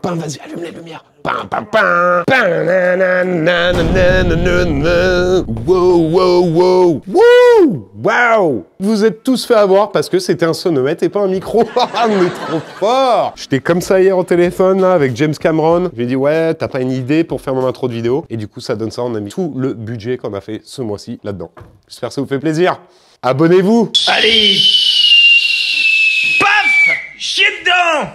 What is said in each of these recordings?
Vas-y, allume les lumières. Wow, wow, wow. Wouh! Wow! Vous êtes tous fait avoir parce que c'était un sonomètre et pas un micro. Mais trop fort! J'étais comme ça hier au téléphone là avec James Cameron. Je lui ai dit ouais, t'as pas une idée pour faire mon intro de vidéo? Et du coup ça donne ça, on a mis tout le budget qu'on a fait ce mois-ci là-dedans. J'espère que ça vous fait plaisir. Abonnez-vous! Allez! Paf! Chier dedans!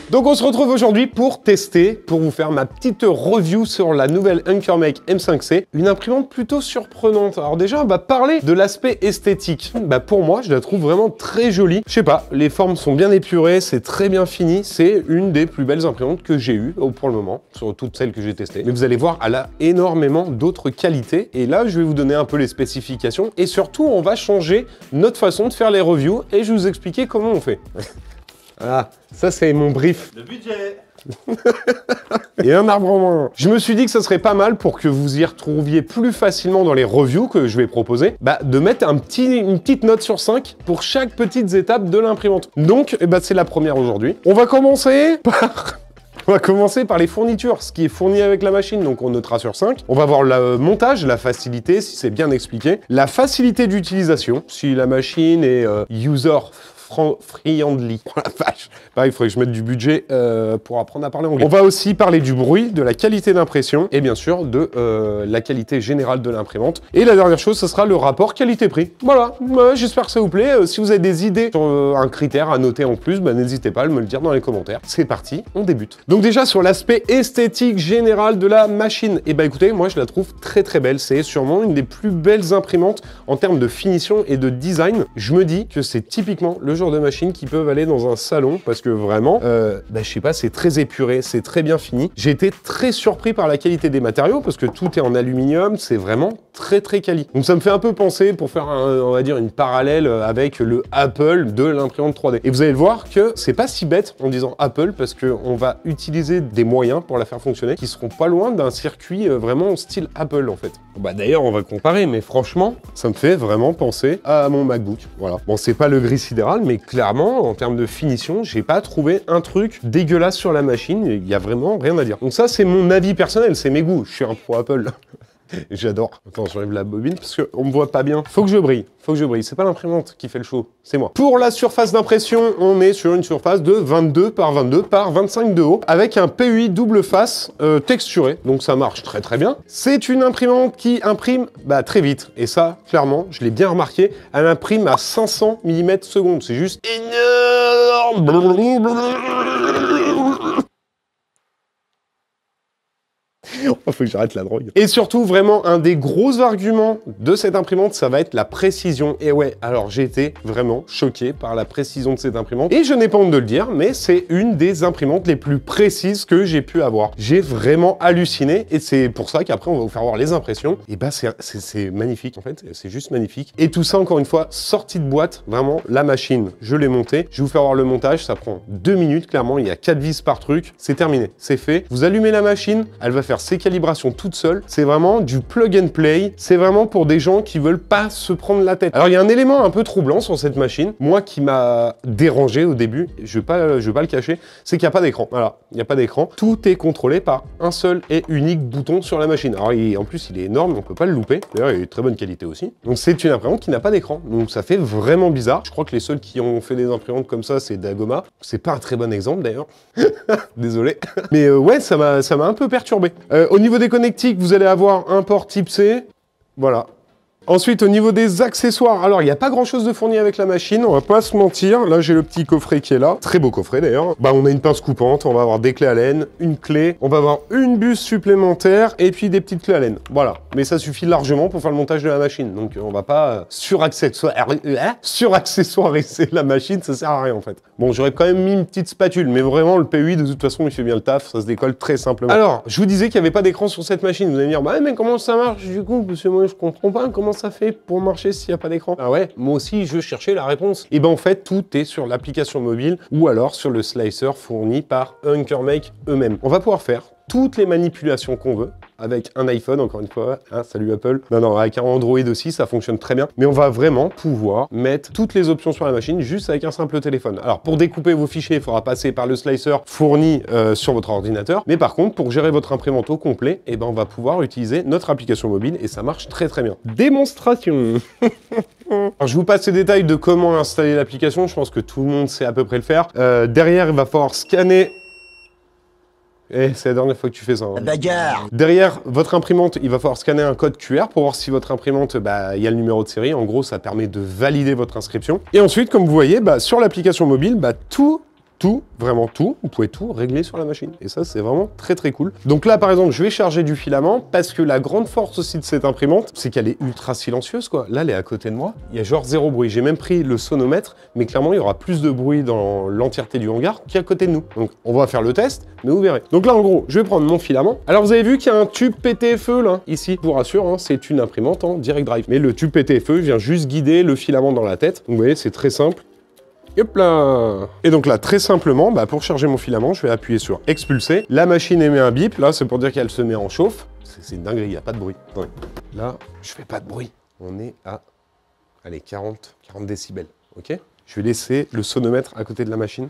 Donc on se retrouve aujourd'hui pour tester, pour vous faire ma petite review sur la nouvelle Ankermake M5C, une imprimante plutôt surprenante. Alors déjà on va parler de l'aspect esthétique. Pour moi je la trouve vraiment très jolie. Je sais pas, les formes sont bien épurées, c'est très bien fini, c'est une des plus belles imprimantes que j'ai eues pour le moment, sur toutes celles que j'ai testées. Mais vous allez voir, elle a énormément d'autres qualités et là je vais vous donner un peu les spécifications et surtout on va changer notre façon de faire les reviews et je vais vous expliquer comment on fait. Voilà, ça c'est mon brief. Le budget. Et un arbre en moins. Je me suis dit que ça serait pas mal pour que vous y retrouviez plus facilement dans les reviews que je vais proposer, de mettre une petite note sur 5 pour chaque petite étape de l'imprimante. Donc, c'est la première aujourd'hui. On va commencer par les fournitures, ce qui est fourni avec la machine, donc on notera sur 5. On va voir le montage, la facilité, si c'est bien expliqué, la facilité d'utilisation, si la machine est friendly. Oh la vache. Pareil, il faudrait que je mette du budget pour apprendre à parler anglais. On va aussi parler du bruit, de la qualité d'impression et bien sûr de la qualité générale de l'imprimante. Et la dernière chose, ce sera le rapport qualité-prix. Voilà, j'espère que ça vous plaît. Si vous avez des idées sur un critère à noter en plus, n'hésitez pas à me le dire dans les commentaires. C'est parti, on débute. Donc déjà sur l'aspect esthétique général de la machine, écoutez, moi je la trouve très très belle. C'est sûrement une des plus belles imprimantes en termes de finition et de design. Je me dis que c'est typiquement le genre de machines qui peuvent aller dans un salon parce que vraiment, je sais pas, c'est très épuré, c'est très bien fini. J'ai été très surpris par la qualité des matériaux parce que tout est en aluminium, c'est vraiment très très quali. Donc ça me fait un peu penser, pour faire on va dire une parallèle avec le Apple de l'imprimante 3D. Et vous allez le voir que c'est pas si bête en disant Apple parce qu'on va utiliser des moyens pour la faire fonctionner qui seront pas loin d'un circuit vraiment style Apple en fait. D'ailleurs on va comparer, mais franchement ça me fait vraiment penser à mon MacBook. Voilà. Bon, c'est pas le gris sidéral, mais clairement en termes de finition, j'ai pas trouvé un truc dégueulasse sur la machine. Il y a vraiment rien à dire. Donc ça c'est mon avis personnel, c'est mes goûts. Je suis un pro Apple. J'adore. Attends, j'enlève la bobine parce qu'on me voit pas bien. Faut que je brille. Faut que je brille. C'est pas l'imprimante qui fait le show, c'est moi. Pour la surface d'impression, on est sur une surface de 22 par 22 par 25 de haut avec un PEI double face texturé. Donc ça marche très très bien. C'est une imprimante qui imprime très vite. Et ça, clairement, je l'ai bien remarqué. Elle imprime à 500 mm secondes. C'est juste énorme. Faut que j'arrête la drogue. Et surtout, vraiment, un des gros arguments de cette imprimante, ça va être la précision. Et ouais, alors j'ai été vraiment choqué par la précision de cette imprimante. Et je n'ai pas honte de le dire, mais c'est une des imprimantes les plus précises que j'ai pu avoir. J'ai vraiment halluciné. Et c'est pour ça qu'après, on va vous faire voir les impressions. Et c'est magnifique, en fait. C'est juste magnifique. Et tout ça, encore une fois, sorti de boîte. Vraiment, la machine, je l'ai montée. Je vais vous faire voir le montage. Ça prend 2 minutes, clairement. Il y a 4 vis par truc. C'est terminé. C'est fait. Vous allumez la machine. Elle va faire ses calibrations toute seule. C'est vraiment du plug and play. C'est vraiment pour des gens qui veulent pas se prendre la tête. Alors, il y a un élément un peu troublant sur cette machine. Moi, qui m'a dérangé au début, je vais pas le cacher, c'est qu'il n'y a pas d'écran. Voilà, il n'y a pas d'écran. Tout est contrôlé par un seul et unique bouton sur la machine. Alors, en plus, il est énorme, on peut pas le louper. D'ailleurs, il est de très bonne qualité aussi. Donc, c'est une imprimante qui n'a pas d'écran. Donc, ça fait vraiment bizarre. Je crois que les seuls qui ont fait des imprimantes comme ça, c'est Dagoma. C'est pas un très bon exemple, d'ailleurs. Désolé. Mais ouais, ça m'a un peu perturbé. Au niveau des connectiques, vous allez avoir un port type C. Voilà. Ensuite, au niveau des accessoires, alors il n'y a pas grand chose de fourni avec la machine, on va pas se mentir. Là, j'ai le petit coffret qui est là. Très beau coffret d'ailleurs. On a une pince coupante, on va avoir des clés à laine, une clé, on va avoir une buse supplémentaire et puis des petites clés à laine. Voilà. Mais ça suffit largement pour faire le montage de la machine. Donc on va pas suraccessoiriser la machine, ça sert à rien en fait. Bon, j'aurais quand même mis une petite spatule, mais vraiment le PEI de toute façon il fait bien le taf, ça se décolle très simplement. Alors, je vous disais qu'il n'y avait pas d'écran sur cette machine. Vous allez me dire, mais comment ça marche du coup? Parce que moi je comprends pas comment ça fait pour marcher s'il n'y a pas d'écran. Ah ouais, moi aussi je cherchais la réponse. Et en fait, tout est sur l'application mobile ou alors sur le slicer fourni par Ankermake eux-mêmes. On va pouvoir faire toutes les manipulations qu'on veut. Avec un iPhone, encore une fois, hein, salut Apple. Non, avec un Android aussi, ça fonctionne très bien. Mais on va vraiment pouvoir mettre toutes les options sur la machine juste avec un simple téléphone. Alors, pour découper vos fichiers, il faudra passer par le slicer fourni sur votre ordinateur. Mais par contre, pour gérer votre imprimante au complet, eh ben, on va pouvoir utiliser notre application mobile et ça marche très très bien. Démonstration. Alors, je vous passe les détails de comment installer l'application. Je pense que tout le monde sait à peu près le faire. Derrière, il va falloir scanner. Eh, c'est la dernière fois que tu fais ça. Hein. Bagarre. Derrière votre imprimante, il va falloir scanner un code QR pour voir si votre imprimante, il y a le numéro de série. En gros, ça permet de valider votre inscription. Et ensuite, comme vous voyez, sur l'application mobile, vraiment tout, vous pouvez tout régler sur la machine. Et ça, c'est vraiment très très cool. Donc là, par exemple, je vais charger du filament parce que la grande force aussi de cette imprimante, c'est qu'elle est ultra silencieuse, quoi. Là, elle est à côté de moi. Il y a genre zéro bruit. J'ai même pris le sonomètre, mais clairement, il y aura plus de bruit dans l'entièreté du hangar qu'à côté de nous. Donc, on va faire le test, mais vous verrez. Donc là, en gros, je vais prendre mon filament. Alors, vous avez vu qu'il y a un tube PTFE, là, ici. Je vous rassure, hein, c'est une imprimante en direct drive. Mais le tube PTFE vient juste guider le filament dans la tête. Donc, vous voyez, c'est très simple. Hop là. Et donc là, très simplement, pour charger mon filament, je vais appuyer sur expulser. La machine émet un bip. Là, c'est pour dire qu'elle se met en chauffe. C'est une dinguerie, il n'y a pas de bruit. Attendez. Là, je fais pas de bruit. On est à, allez, 40 décibels. Ok. Je vais laisser le sonomètre à côté de la machine.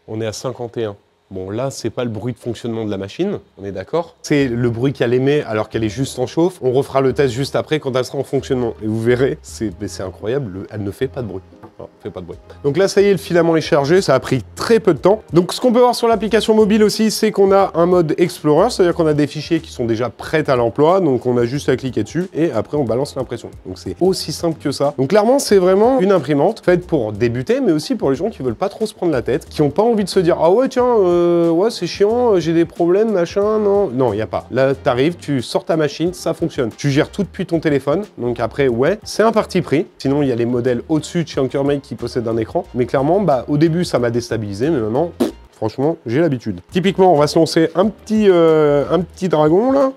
On est à 51. Bon, là, c'est pas le bruit de fonctionnement de la machine, on est d'accord. C'est le bruit qu'elle émet alors qu'elle est juste en chauffe. On refera le test juste après quand elle sera en fonctionnement. Et vous verrez, c'est incroyable, elle ne fait pas de bruit. Non, fait pas de bruit. Donc là, ça y est, le filament est chargé, ça a pris très peu de temps. Donc ce qu'on peut voir sur l'application mobile aussi, c'est qu'on a un mode Explorer, c'est-à-dire qu'on a des fichiers qui sont déjà prêts à l'emploi, donc on a juste à cliquer dessus et après on balance l'impression. Donc c'est aussi simple que ça. Donc clairement, c'est vraiment une imprimante faite pour débuter, mais aussi pour les gens qui veulent pas trop se prendre la tête, qui n'ont pas envie de se dire « Ah ouais, tiens, ouais, c'est chiant, j'ai des problèmes, machin, non. » Non, il n'y a pas. Là, t'arrives, tu sors ta machine, ça fonctionne. Tu gères tout depuis ton téléphone, donc après, ouais, c'est un parti pris. Sinon, il y a les modèles au-dessus de chez Ankermate qui possèdent un écran. Mais clairement, au début, ça m'a déstabilisé, mais maintenant, franchement, j'ai l'habitude. Typiquement, on va se lancer un petit dragon, là.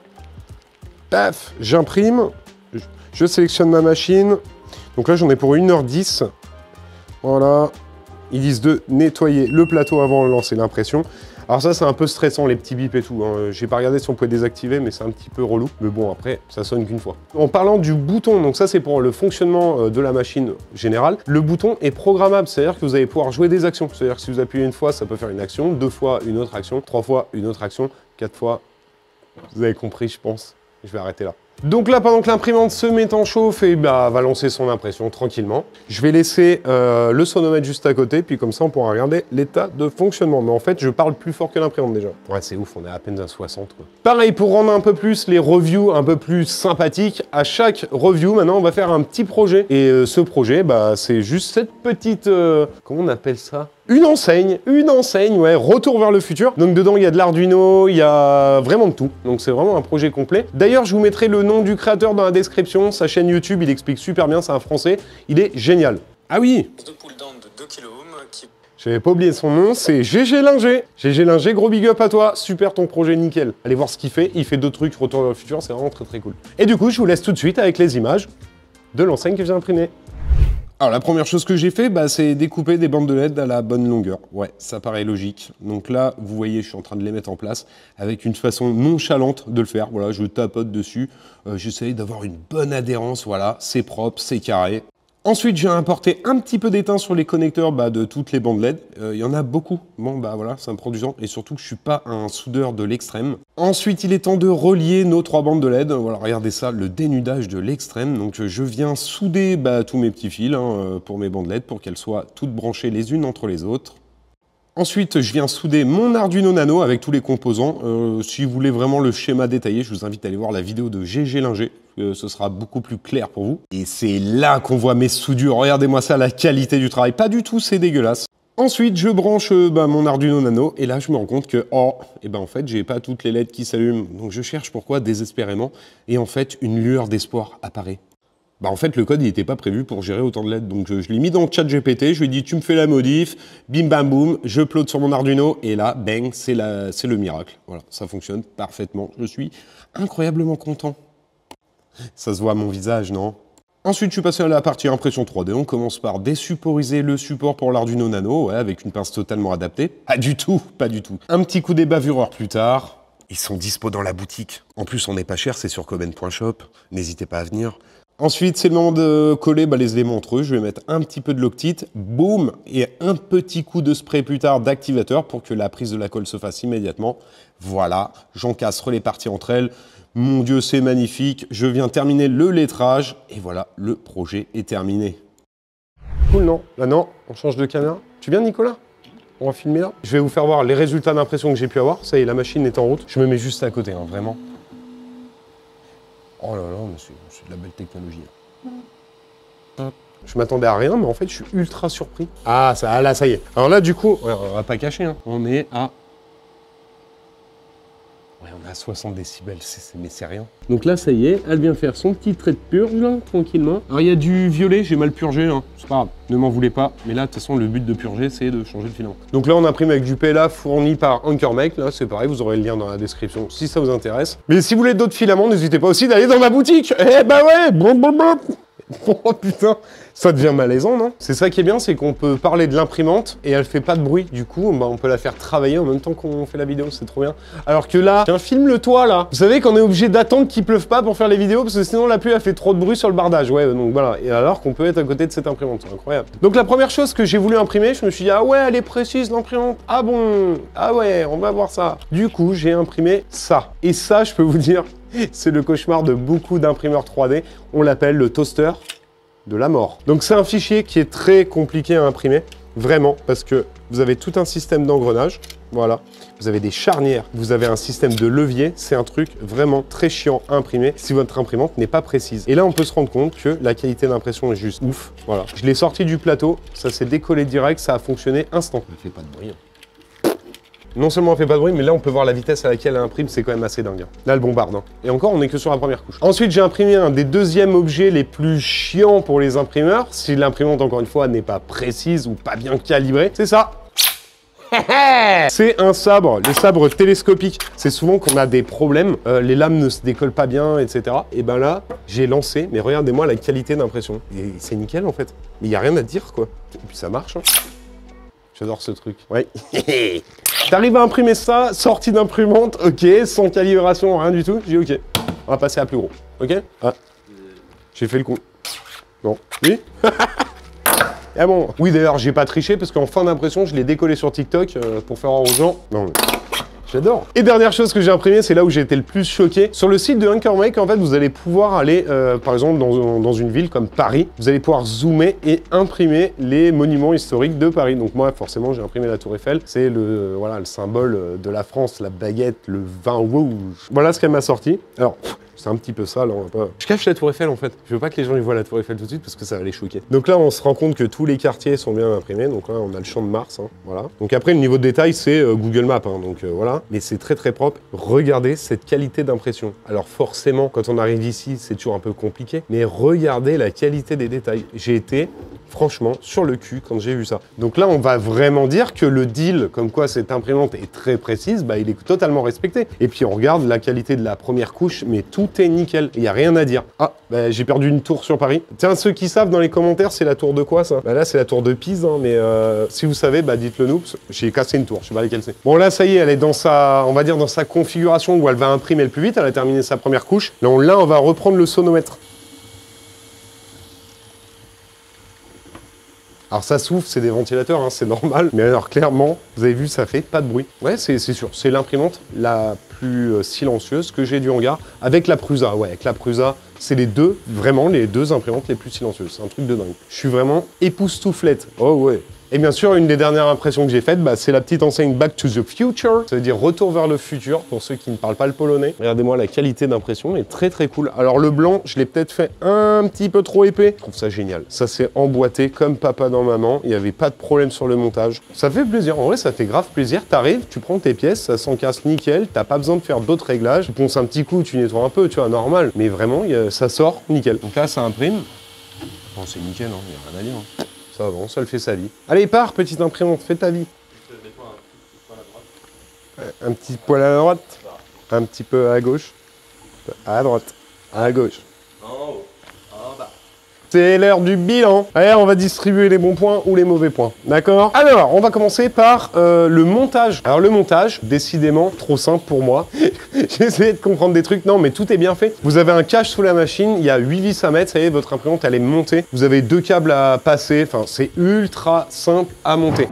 Paf, j'imprime. Je sélectionne ma machine. Donc là, j'en ai pour 1h10. Voilà. Ils disent de nettoyer le plateau avant de lancer l'impression. Alors ça, c'est un peu stressant, les petits bips et tout. Hein. J'ai pas regardé si on pouvait désactiver, mais c'est un petit peu relou. Mais bon, après, ça sonne qu'une fois. En parlant du bouton, donc ça, c'est pour le fonctionnement de la machine générale. Le bouton est programmable, c'est-à-dire que vous allez pouvoir jouer des actions. C'est-à-dire que si vous appuyez une fois, ça peut faire une action, 2 fois une autre action, 3 fois une autre action, 4 fois... Vous avez compris, je pense. Je vais arrêter là. Donc là, pendant que l'imprimante se met en chauffe, et va lancer son impression tranquillement. Je vais laisser le sonomètre juste à côté, puis comme ça, on pourra regarder l'état de fonctionnement. Mais en fait, je parle plus fort que l'imprimante déjà. Ouais, c'est ouf, on est à peine à 60, quoi. Pareil, pour rendre un peu plus les reviews un peu plus sympathiques, à chaque review, maintenant, on va faire un petit projet. Et ce projet, c'est juste cette petite... comment on appelle ça ? Une enseigne, ouais, retour vers le futur. Donc dedans, il y a de l'Arduino, il y a vraiment de tout. Donc c'est vraiment un projet complet. D'ailleurs, je vous mettrai le nom du créateur dans la description. Sa chaîne YouTube, il explique super bien, c'est un français. Il est génial. Ah oui, Deux poules d'Inde de 2 kg qui... j'avais pas oublié son nom, c'est GG Linger. GG Linger, gros big up à toi, super ton projet, nickel. Allez voir ce qu'il fait, il fait 2 trucs, retour vers le futur, c'est vraiment très très cool. Et du coup, je vous laisse tout de suite avec les images de l'enseigne que j'ai imprimée. Alors la première chose que j'ai fait, c'est découper des bandes de LED à la bonne longueur. Ouais, ça paraît logique. Donc là, vous voyez, je suis en train de les mettre en place avec une façon nonchalante de le faire. Voilà, je tapote dessus, j'essaye d'avoir une bonne adhérence, voilà, c'est propre, c'est carré. Ensuite, j'ai importé un petit peu d'étain sur les connecteurs de toutes les bandes LED. Il y en a beaucoup. Bon, voilà, ça me prend du temps. Et surtout que je suis pas un soudeur de l'extrême. Ensuite, il est temps de relier nos 3 bandes de LED. Voilà, regardez ça, le dénudage de l'extrême. Donc, je viens souder tous mes petits fils pour mes bandes LED pour qu'elles soient toutes branchées les unes entre les autres. Ensuite, je viens souder mon Arduino Nano avec tous les composants. Si vous voulez vraiment le schéma détaillé, je vous invite à aller voir la vidéo de GG Linger. Ce sera beaucoup plus clair pour vous. Et c'est là qu'on voit mes soudures. Regardez-moi ça, la qualité du travail. Pas du tout, c'est dégueulasse. Ensuite, je branche mon Arduino Nano et là, je me rends compte que, en fait, j'ai pas toutes les LED qui s'allument. Donc, je cherche pourquoi désespérément. Et en fait, une lueur d'espoir apparaît. En fait, le code, il n'était pas prévu pour gérer autant de LED. Donc, je l'ai mis dans le chat GPT. Je lui ai dit, tu me fais la modif. Bim, bam, boum. Je upload sur mon Arduino. Et là, bang, c'est le miracle. Voilà, ça fonctionne parfaitement. Je suis incroyablement content. Ça se voit à mon visage, non? Ensuite, je suis passé à la partie impression 3D. On commence par désuporiser le support pour l'Arduino Nano, ouais, avec une pince totalement adaptée. Pas du tout, pas du tout. Un petit coup des bavureurs plus tard. Ils sont dispo dans la boutique. En plus, on n'est pas cher, c'est sur coben.shop. N'hésitez pas à venir. Ensuite, c'est le moment de coller les éléments entre eux. Je vais mettre un petit peu de Loctite, boum, et un petit coup de spray plus tard d'activateur pour que la prise de la colle se fasse immédiatement. Voilà, j'encastre les parties entre elles. Mon Dieu, c'est magnifique. Je viens terminer le lettrage et voilà, le projet est terminé. Cool, non? Là, non, on change de caméra. Tu viens, Nicolas? On va filmer là. Je vais vous faire voir les résultats d'impression que j'ai pu avoir. Ça y est, la machine est en route. Je me mets juste à côté, hein, vraiment. Oh là là, mais c'est de la belle technologie. Hop. Je m'attendais à rien, mais en fait, je suis ultra surpris. Ah, là, ça y est. Alors là, du coup, ouais, on va pas cacher, hein. On est à... Ouais, on est à 60 décibels, mais c'est rien. Donc là, ça y est, elle vient faire son petit trait de purge, là, tranquillement. Alors, il y a du violet, j'ai mal purgé, hein. C'est pas grave, ne m'en voulez pas. Mais là, de toute façon, le but de purger, c'est de changer le filament. Donc là, on imprime avec du PLA fourni par Anchormake. Là, c'est pareil, vous aurez le lien dans la description si ça vous intéresse. Mais si vous voulez d'autres filaments, n'hésitez pas aussi d'aller dans ma boutique. Eh bah ouais, blablabla. Oh putain, ça devient malaisant, non? C'est ça qui est bien, c'est qu'on peut parler de l'imprimante et elle fait pas de bruit. Du coup, bah, on peut la faire travailler en même temps qu'on fait la vidéo, c'est trop bien. Alors que là, tiens, filme-le toi là. Vous savez qu'on est obligé d'attendre qu'il pleuve pas pour faire les vidéos parce que sinon la pluie elle fait trop de bruit sur le bardage. Ouais, donc voilà. Et alors qu'on peut être à côté de cette imprimante, c'est incroyable. Donc la première chose que j'ai voulu imprimer, je me suis dit ah ouais, elle est précise l'imprimante. Ah bon, ah ouais, on va voir ça. Du coup, j'ai imprimé ça. Et ça, je peux vous dire, c'est le cauchemar de beaucoup d'imprimeurs 3D. On l'appelle le toaster de la mort. Donc c'est un fichier qui est très compliqué à imprimer, vraiment, parce que vous avez tout un système d'engrenage, voilà. Vous avez des charnières, vous avez un système de levier, c'est un truc vraiment très chiant à imprimer si votre imprimante n'est pas précise. Et là, on peut se rendre compte que la qualité d'impression est juste ouf, voilà. Je l'ai sorti du plateau, ça s'est décollé direct, ça a fonctionné instant. Ça fait pas de bruit. Non seulement elle fait pas de bruit, mais là on peut voir la vitesse à laquelle elle imprime, c'est quand même assez dingue. Là elle bombarde, hein. Et encore on est que sur la première couche. Ensuite j'ai imprimé un des deuxièmes objets les plus chiants pour les imprimeurs, si l'imprimante encore une fois n'est pas précise ou pas bien calibrée, c'est ça. C'est un sabre, le sabre télescopique. C'est souvent qu'on a des problèmes, les lames ne se décollent pas bien, etc. Et ben là, j'ai lancé, mais regardez-moi la qualité d'impression. Et c'est nickel en fait. Mais il n'y a rien à dire quoi. Et puis ça marche, hein. J'adore ce truc. Ouais. T'arrives à imprimer ça, sortie d'imprimante, ok, sans calibration, rien du tout. J'ai dit ok, on va passer à plus gros, ok. Ah, j'ai fait le coup. Non, oui. Ah bon. Oui d'ailleurs, j'ai pas triché parce qu'en fin d'impression, je l'ai décollé sur TikTok pour faire voir aux gens. Non mais... J'adore. Et dernière chose que j'ai imprimé, c'est là où j'ai été le plus choqué. Sur le site de Anchormake, en fait, vous allez pouvoir aller, par exemple, dans une ville comme Paris, vous allez pouvoir zoomer et imprimer les monuments historiques de Paris. Donc moi, forcément, j'ai imprimé la Tour Eiffel. C'est le, voilà, le symbole de la France, la baguette, le vin rouge. Voilà ce qu'elle m'a sorti. Alors... c'est un petit peu ça, là, on va pas... Je cache la Tour Eiffel, en fait. Je veux pas que les gens y voient la Tour Eiffel tout de suite, parce que ça va les choquer. Donc là, on se rend compte que tous les quartiers sont bien imprimés. Donc là, on a le champ de Mars, hein, voilà. Donc après, le niveau de détail, c'est Google Maps, hein, donc voilà. Mais c'est très, très propre. Regardez cette qualité d'impression. Alors forcément, quand on arrive ici, c'est toujours un peu compliqué. Mais regardez la qualité des détails. J'ai été... franchement, sur le cul quand j'ai vu ça. Donc là, on va vraiment dire que le deal, comme quoi cette imprimante est très précise, bah, il est totalement respecté. Et puis on regarde la qualité de la première couche, mais tout est nickel. Il n'y a rien à dire. Ah, bah, j'ai perdu une tour sur Paris. Tiens, ceux qui savent dans les commentaires, c'est la tour de quoi ça? Bah là, c'est la tour de Pise, hein, mais si vous savez, bah, dites-le nous. J'ai cassé une tour, je sais pas laquelle c'est. Bon là, ça y est, elle est dans sa, on va dire dans sa configuration où elle va imprimer le plus vite. Elle a terminé sa première couche. Là, on va reprendre le sonomètre. Alors ça souffle, c'est des ventilateurs, hein, c'est normal. Mais alors clairement, vous avez vu, ça fait pas de bruit. Ouais, c'est sûr, c'est l'imprimante la plus silencieuse que j'ai du hangar. Avec la Prusa, ouais, avec la Prusa, c'est les deux, vraiment les deux imprimantes les plus silencieuses. C'est un truc de dingue. Je suis vraiment époustouflette. Oh ouais. Et bien sûr, une des dernières impressions que j'ai faites, bah, c'est la petite enseigne Back to the Future. Ça veut dire retour vers le futur, pour ceux qui ne parlent pas le polonais. Regardez-moi la qualité d'impression, est très très cool. Alors le blanc, je l'ai peut-être fait un petit peu trop épais. Je trouve ça génial. Ça s'est emboîté comme papa dans maman. Il n'y avait pas de problème sur le montage. Ça fait plaisir. En vrai, ça fait grave plaisir. T'arrives, tu prends tes pièces, ça s'encasse nickel. T'as pas besoin de faire d'autres réglages. Tu ponces un petit coup, tu nettoies un peu, tu vois, normal. Mais vraiment, ça sort nickel. Donc là, ça imprime. Bon, c'est nickel, hein. Il n'y a rien à dire. Hein. Ça avance, ça le fait sa vie. Allez, pars, petite imprimante, fais ta vie. Un petit poil à la droite, un petit peu à gauche, à droite, à gauche. En haut, en bas. C'est l'heure du bilan. Allez, on va distribuer les bons points ou les mauvais points. D'accord? Alors, on va commencer par le montage. Alors, le montage, décidément, trop simple pour moi. J'ai essayé de comprendre des trucs. Non, mais tout est bien fait. Vous avez un cache sous la machine, il y a 8 vis à mettre. Ça y est, votre imprimante, elle est montée. Vous avez 2 câbles à passer. Enfin, c'est ultra simple à monter.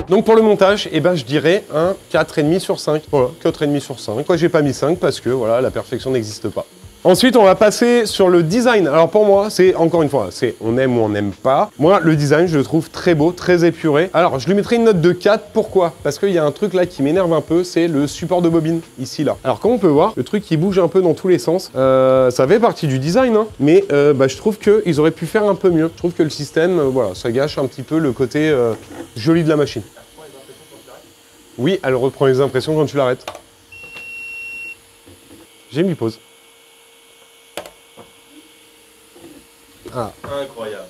Donc pour le montage, eh ben, je dirais un 4,5 sur 5. Voilà, 4,5 sur 5. Moi, j'ai pas mis 5 parce que voilà, la perfection n'existe pas. Ensuite, on va passer sur le design. Alors pour moi, c'est encore une fois, c'est on aime ou on n'aime pas. Moi, le design, je le trouve très beau, très épuré. Alors, je lui mettrai une note de 4. Pourquoi? Parce qu'il y a un truc là qui m'énerve un peu, c'est le support de bobine, ici, là. Alors, comme on peut voir, le truc qui bouge un peu dans tous les sens, ça fait partie du design, hein, mais je trouve qu'ils auraient pu faire un peu mieux. Je trouve que le système, voilà, ça gâche un petit peu le côté joli de la machine. Oui, elle reprend les impressions quand tu l'arrêtes. J'ai mis pause. Ah. Incroyable.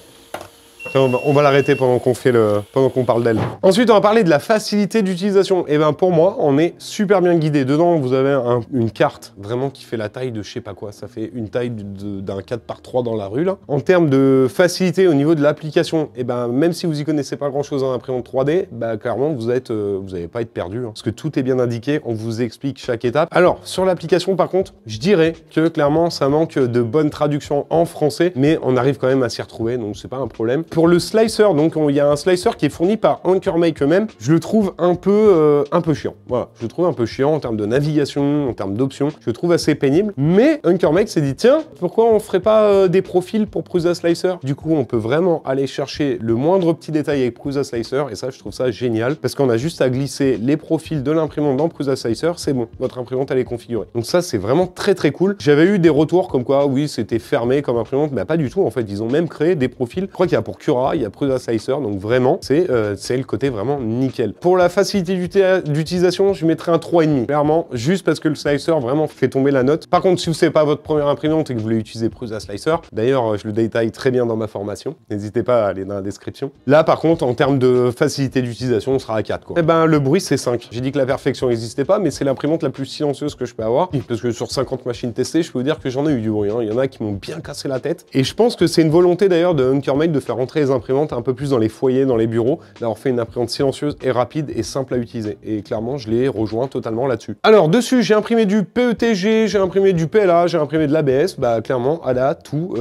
On va l'arrêter pendant qu'on parle d'elle. Ensuite, on va parler de la facilité d'utilisation. Et ben pour moi, on est super bien guidé. Dedans, vous avez une carte vraiment qui fait la taille de je sais pas quoi. Ça fait une taille d'un 4x3 dans la rue là. En termes de facilité au niveau de l'application, et ben même si vous y connaissez pas grand chose en imprimante 3D, bah clairement vous n'allez pas être perdu, hein, parce que tout est bien indiqué. On vous explique chaque étape. Alors sur l'application, par contre, je dirais que clairement ça manque de bonnes traductions en français, mais on arrive quand même à s'y retrouver, donc c'est pas un problème. Pour le slicer, donc il y a un slicer qui est fourni par AnchorMake eux-mêmes. Je le trouve un peu chiant. Voilà, je le trouve un peu chiant en termes de navigation, en termes d'options. Je le trouve assez pénible. Mais AnchorMake s'est dit tiens, pourquoi on ferait pas des profils pour Prusa Slicer? Du coup, on peut vraiment aller chercher le moindre petit détail avec Prusa Slicer et ça, je trouve ça génial parce qu'on a juste à glisser les profils de l'imprimante dans Prusa Slicer, c'est bon, votre imprimante elle est configurée. Donc ça, c'est vraiment très très cool. J'avais eu des retours comme quoi, oui, c'était fermé comme imprimante, mais pas du tout. En fait, ils ont même créé des profils. Je crois qu'il y a pour Cura, il y a Prusa Slicer, donc vraiment, c'est le côté vraiment nickel. Pour la facilité d'utilisation, je mettrais un 3,5. Clairement, juste parce que le slicer vraiment fait tomber la note. Par contre, si vous ne savez pas votre première imprimante et que vous voulez utiliser Prusa Slicer, d'ailleurs, je le détaille très bien dans ma formation. N'hésitez pas à aller dans la description. Là, par contre, en termes de facilité d'utilisation, on sera à 4, quoi. Eh ben, le bruit, c'est 5. J'ai dit que la perfection n'existait pas, mais c'est l'imprimante la plus silencieuse que je peux avoir. Parce que sur 50 machines testées, je peux vous dire que j'en ai eu du bruit, hein. Il y en a qui m'ont bien cassé la tête. Et je pense que c'est une volonté d'ailleurs de AnchorMake de faire rentrer les imprimantes un peu plus dans les foyers, dans les bureaux, d'avoir fait une imprimante silencieuse et rapide et simple à utiliser. Et clairement, je l'ai rejoint totalement là-dessus. Alors, dessus, j'ai imprimé du PETG, j'ai imprimé du PLA, j'ai imprimé de l'ABS. Bah, clairement, elle a tout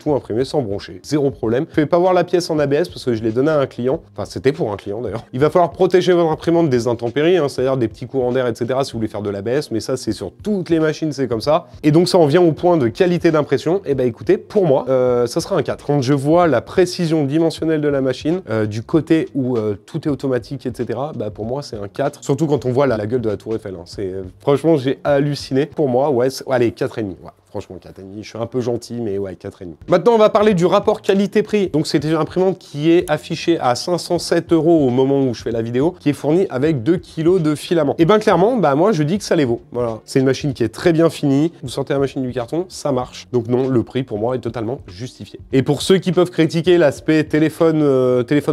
imprimé sans broncher. Zéro problème. Je ne vais pas voir la pièce en ABS parce que je l'ai donné à un client. Enfin, c'était pour un client d'ailleurs. Il va falloir protéger votre imprimante des intempéries, hein, c'est-à-dire des petits courants d'air, etc. si vous voulez faire de l'ABS. Mais ça, c'est sur toutes les machines, c'est comme ça. Et donc, ça en vient au point de qualité d'impression. Et bah, écoutez, pour moi, ça sera un 4. Quand je vois la précision dimensionnelle de la machine, du côté où tout est automatique, etc., bah pour moi, c'est un 4. Surtout quand on voit la gueule de la Tour Eiffel. Hein. Franchement, j'ai halluciné. Pour moi, ouais, allez, 4,5. Ouais. Franchement, 4,5. Je suis un peu gentil, mais ouais, 4,5. Maintenant, on va parler du rapport qualité-prix. Donc, c'est une imprimante qui est affichée à 507 € au moment où je fais la vidéo, qui est fournie avec 2 kg de filament. Et bien, clairement, bah, moi, je dis que ça les vaut. Voilà. C'est une machine qui est très bien finie. Vous sortez la machine du carton, ça marche. Donc, non, le prix, pour moi, est totalement justifié. Et pour ceux qui peuvent critiquer l'aspect téléphone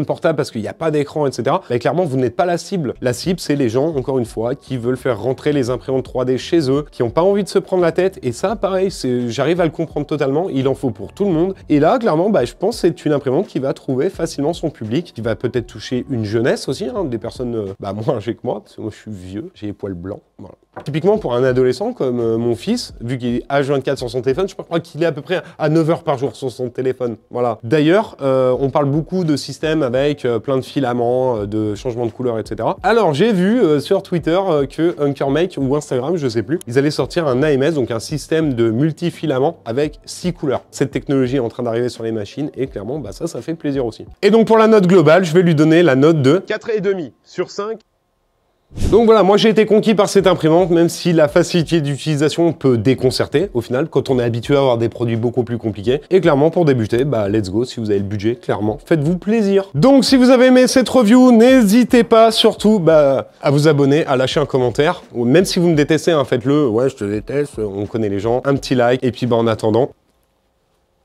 portable parce qu'il n'y a pas d'écran, etc., bah, clairement, vous n'êtes pas la cible. La cible, c'est les gens, encore une fois, qui veulent faire rentrer les imprimantes 3D chez eux, qui n'ont pas envie de se prendre la tête. Et ça, pareil, j'arrive à le comprendre totalement, il en faut pour tout le monde. Et là, clairement, bah, je pense que c'est une imprimante qui va trouver facilement son public, qui va peut-être toucher une jeunesse aussi, hein, des personnes moins âgées que moi, parce que moi je suis vieux, j'ai les poils blancs. Voilà. Typiquement pour un adolescent comme mon fils, vu qu'il est H24 sur son téléphone, je crois qu'il est à peu près à 9 heures par jour sur son téléphone. Voilà. D'ailleurs, on parle beaucoup de systèmes avec plein de filaments, de changements de couleur, etc. Alors, j'ai vu sur Twitter que AnchorMake ou Instagram, je sais plus, ils allaient sortir un AMS, donc un système de multifilaments avec 6 couleurs. Cette technologie est en train d'arriver sur les machines et clairement, bah ça fait plaisir aussi. Et donc pour la note globale, je vais lui donner la note de 4,5 sur 5. Donc voilà, moi j'ai été conquis par cette imprimante, même si la facilité d'utilisation peut déconcerter au final, quand on est habitué à avoir des produits beaucoup plus compliqués. Et clairement, pour débuter, bah let's go, si vous avez le budget, clairement, faites-vous plaisir. Donc si vous avez aimé cette review, n'hésitez pas surtout à vous abonner, à lâcher un commentaire, ou même si vous me détestez, hein, faites-le, ouais je te déteste, on connaît les gens, un petit like, et puis bah en attendant,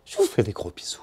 je vous fais des gros bisous.